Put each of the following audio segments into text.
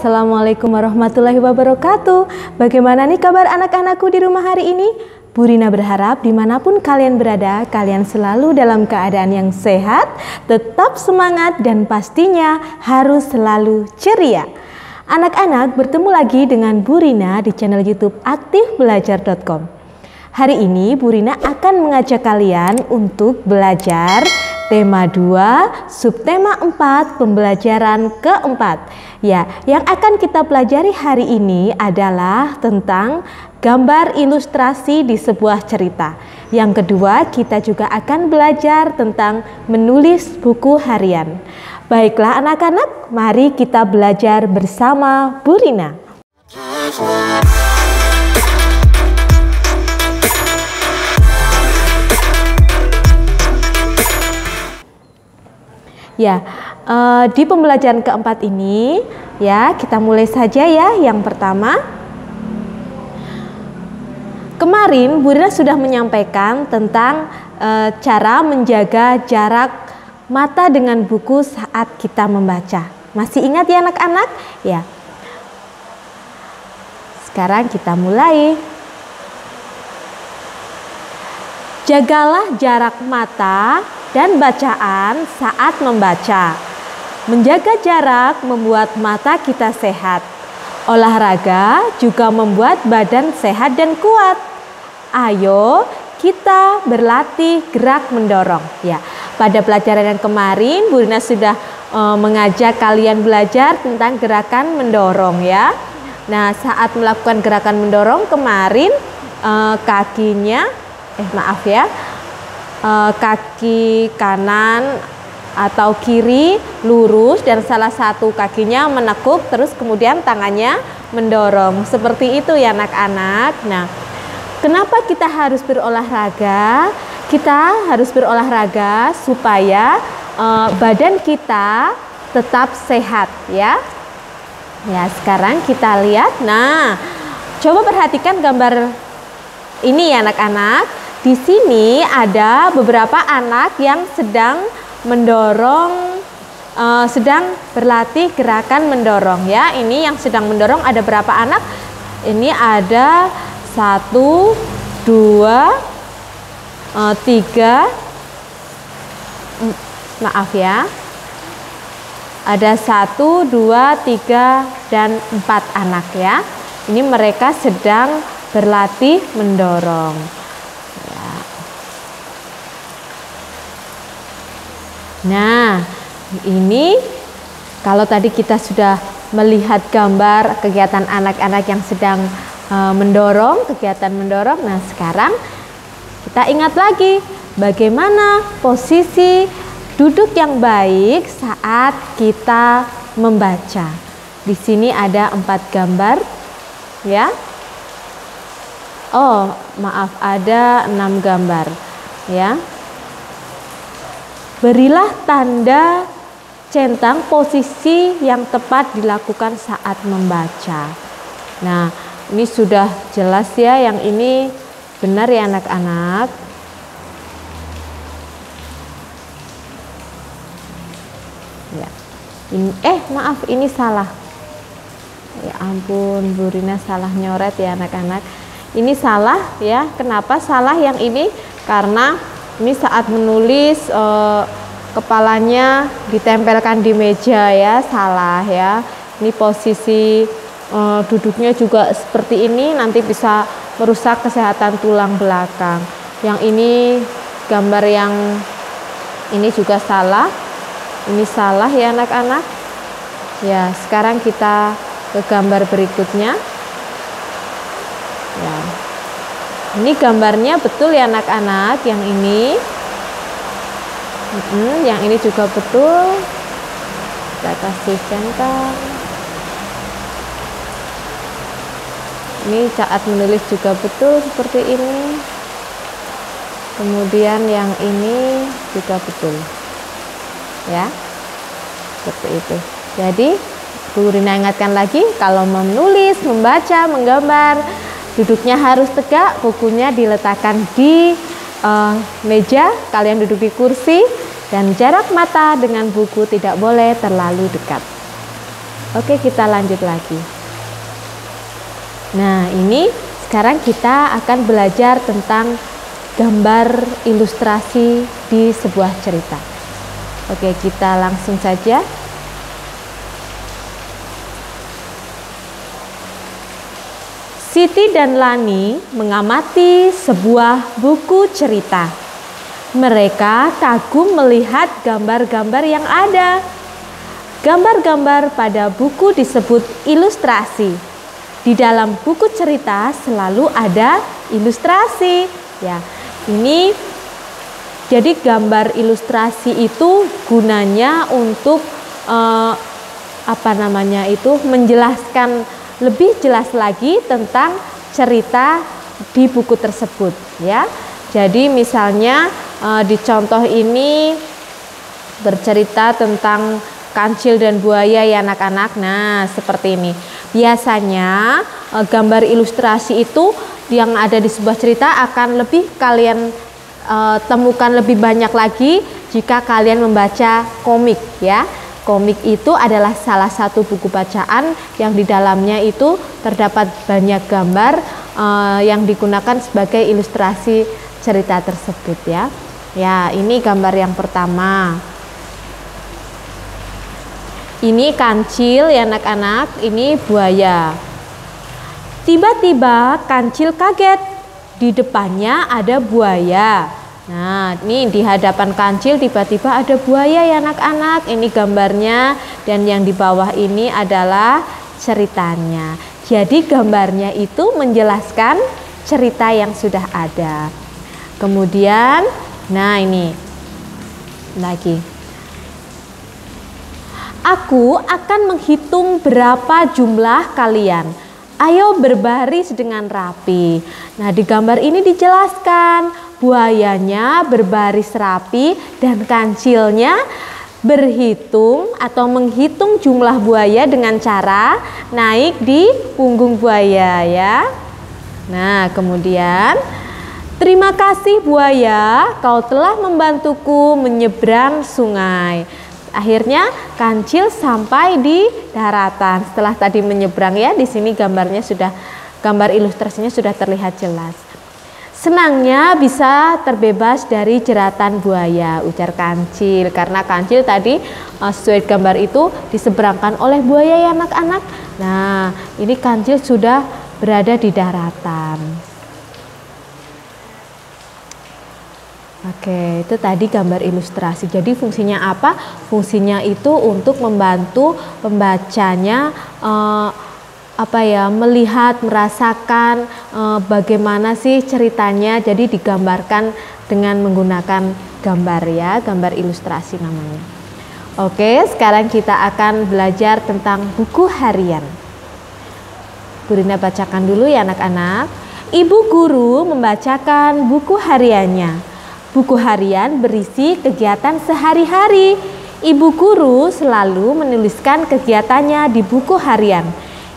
Assalamualaikum warahmatullahi wabarakatuh. Bagaimana nih kabar anak-anakku di rumah hari ini? Bu Rina berharap dimanapun kalian berada, kalian selalu dalam keadaan yang sehat, tetap semangat dan pastinya harus selalu ceria. Anak-anak, bertemu lagi dengan Bu Rina di channel YouTube aktifbelajar.com. Hari ini Bu Rina akan mengajak kalian untuk belajar tema 2, subtema 4, pembelajaran keempat. Ya, yang akan kita pelajari hari ini adalah tentang gambar ilustrasi di sebuah cerita. Yang kedua, kita juga akan belajar tentang menulis buku harian. Baiklah anak-anak, mari kita belajar bersama Bu Rina. Ya, di pembelajaran keempat ini, ya kita mulai saja ya. Yang pertama, kemarin Bu Rina sudah menyampaikan tentang cara menjaga jarak mata dengan buku saat kita membaca. Masih ingat ya anak-anak? Ya. Sekarang kita mulai. Jagalah jarak mata dan bacaan saat membaca. Menjaga jarak membuat mata kita sehat. Olahraga juga membuat badan sehat dan kuat. Ayo kita berlatih gerak mendorong. Ya, pada pelajaran yang kemarin Bu Rina sudah mengajak kalian belajar tentang gerakan mendorong ya. Nah, saat melakukan gerakan mendorong kemarin kakinya kaki kanan atau kiri lurus dan salah satu kakinya menekuk, terus kemudian tangannya mendorong. Seperti itu ya anak-anak. Nah, kenapa kita harus berolahraga? Kita harus berolahraga supaya badan kita tetap sehat ya. Ya, sekarang kita lihat. Nah, coba perhatikan gambar ini ya anak-anak. Di sini ada beberapa anak yang sedang mendorong, sedang berlatih gerakan mendorong ya. Ini yang sedang mendorong ada berapa anak? Ini ada 1, 2, 3, maaf ya. Ada 1, 2, 3, dan 4 anak ya. Ini mereka sedang berlatih mendorong. Nah, ini kalau tadi kita sudah melihat gambar kegiatan anak-anak yang sedang mendorong, kegiatan mendorong. Nah, sekarang kita ingat lagi bagaimana posisi duduk yang baik saat kita membaca. Di sini ada 4 gambar, ya. Oh, maaf, ada 6 gambar, ya. Berilah tanda centang posisi yang tepat dilakukan saat membaca. Nah, ini sudah jelas ya, yang ini benar ya anak-anak. Ya. Maaf, ini salah. Ya ampun, Bu Rina salah nyoret ya anak-anak. Ini salah ya. Kenapa salah yang ini? Karena ini saat menulis kepalanya ditempelkan di meja ya, salah ya. Ini posisi duduknya juga seperti ini, nanti bisa merusak kesehatan tulang belakang. Yang ini gambar yang ini juga salah. Ini salah ya anak-anak. Ya, sekarang kita ke gambar berikutnya. Ya. Ini gambarnya betul ya anak-anak, yang ini. Yang ini juga betul. Kita kasih centang. Ini saat menulis juga betul seperti ini. Kemudian yang ini juga betul. Ya. Seperti itu. Jadi, Bu Rina ingatkan lagi, kalau menulis, membaca, menggambar, duduknya harus tegak, bukunya diletakkan di meja, kalian duduk di kursi, dan jarak mata dengan buku tidak boleh terlalu dekat. Oke, kita lanjut lagi. Nah, ini sekarang kita akan belajar tentang gambar ilustrasi di sebuah cerita. Oke, kita langsung saja. Siti dan Lani mengamati sebuah buku cerita. Mereka kagum melihat gambar-gambar yang ada. Gambar-gambar pada buku disebut ilustrasi. Di dalam buku cerita selalu ada ilustrasi. Ya, ini jadi gambar ilustrasi itu gunanya untuk menjelaskan lebih jelas lagi tentang cerita di buku tersebut. Ya, jadi misalnya di contoh ini bercerita tentang kancil dan buaya ya anak-anak. Nah, seperti ini. Biasanya gambar ilustrasi itu yang ada di sebuah cerita akan lebih kalian temukan lebih banyak lagi jika kalian membaca komik ya. Komik itu adalah salah satu buku bacaan yang di dalamnya itu terdapat banyak gambar yang digunakan sebagai ilustrasi cerita tersebut ya. Ya, ini gambar yang pertama. Ini kancil ya anak-anak, ini buaya. Tiba-tiba kancil kaget, di depannya ada buaya. Nah, ini di hadapan kancil tiba-tiba ada buaya ya anak-anak. Ini gambarnya dan yang di bawah ini adalah ceritanya. Jadi gambarnya itu menjelaskan cerita yang sudah ada. Kemudian, nah ini lagi. Aku akan menghitung berapa jumlah kalian. Ayo berbaris dengan rapi. Nah, di gambar ini dijelaskan buayanya berbaris rapi dan kancilnya berhitung atau menghitung jumlah buaya dengan cara naik di punggung buaya ya. Nah, kemudian terima kasih buaya, kau telah membantuku menyeberang sungai. Akhirnya kancil sampai di daratan. Setelah tadi menyeberang ya, di sini gambarnya gambar ilustrasinya sudah terlihat jelas. Senangnya bisa terbebas dari jeratan buaya, ujar kancil. Karena kancil tadi sesuai gambar itu diseberangkan oleh buaya ya anak-anak. Nah, ini kancil sudah berada di daratan. Oke, itu tadi gambar ilustrasi. Jadi fungsinya apa? Fungsinya itu untuk membantu pembacanya melihat, merasakan bagaimana sih ceritanya. Jadi digambarkan dengan menggunakan gambar ya, gambar ilustrasi namanya. Oke, sekarang kita akan belajar tentang buku harian. Bu Rina bacakan dulu ya anak-anak. Ibu guru membacakan buku hariannya. Buku harian berisi kegiatan sehari-hari. Ibu guru selalu menuliskan kegiatannya di buku harian.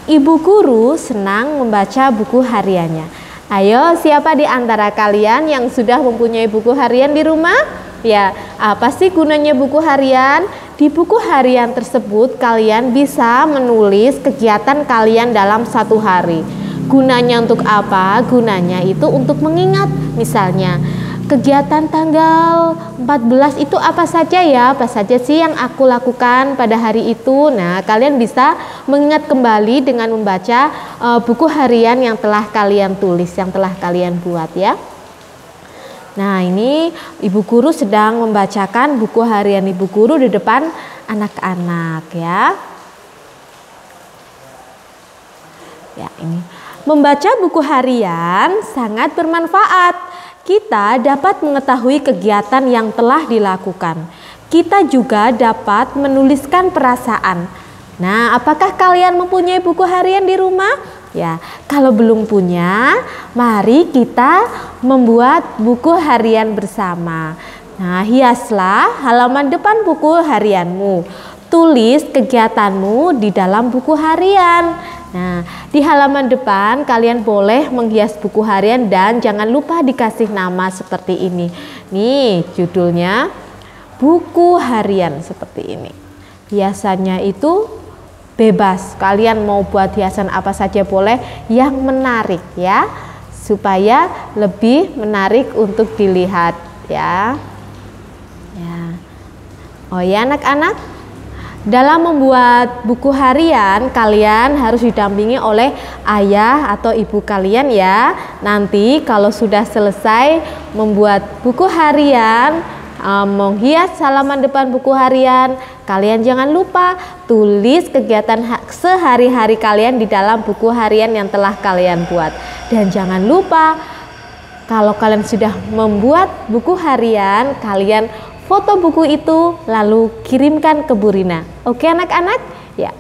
Ibu guru senang membaca buku hariannya. Ayo, siapa di antara kalian yang sudah mempunyai buku harian di rumah? Ya, apa sih gunanya buku harian? Di buku harian tersebut kalian bisa menulis kegiatan kalian dalam satu hari. Gunanya untuk apa? Gunanya itu untuk mengingat. Misalnya, kegiatan tanggal 14 itu apa saja ya? Apa saja sih yang aku lakukan pada hari itu? Nah, kalian bisa mengingat kembali dengan membaca buku harian yang telah kalian tulis, yang telah kalian buat ya. Nah, ini ibu guru sedang membacakan buku harian ibu guru di depan anak-anak ya. Ya, ini. Membaca buku harian sangat bermanfaat. Kita dapat mengetahui kegiatan yang telah dilakukan. Kita juga dapat menuliskan perasaan. Nah, apakah kalian mempunyai buku harian di rumah? Ya, kalau belum punya, mari kita membuat buku harian bersama. Nah, hiaslah halaman depan buku harianmu. Tulis kegiatanmu di dalam buku harian. Nah, di halaman depan kalian boleh menghias buku harian dan jangan lupa dikasih nama seperti ini. Nih, judulnya buku harian seperti ini. Biasanya itu bebas, kalian mau buat hiasan apa saja boleh yang menarik ya, supaya lebih menarik untuk dilihat ya. Oh ya anak-anak, dalam membuat buku harian kalian harus didampingi oleh ayah atau ibu kalian ya. Nanti kalau sudah selesai membuat buku harian, menghias halaman depan buku harian, kalian jangan lupa tulis kegiatan sehari-hari kalian di dalam buku harian yang telah kalian buat. Dan jangan lupa kalau kalian sudah membuat buku harian, kalian foto buku itu lalu kirimkan ke Bu Rina. Oke anak-anak? Ya.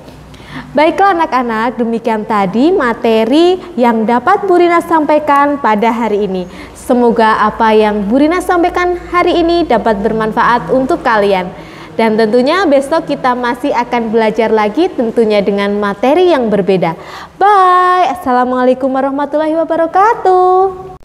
Baiklah anak-anak, demikian tadi materi yang dapat Bu Rina sampaikan pada hari ini. Semoga apa yang Bu Rina sampaikan hari ini dapat bermanfaat untuk kalian. Dan tentunya besok kita masih akan belajar lagi tentunya dengan materi yang berbeda. Bye. Assalamualaikum warahmatullahi wabarakatuh.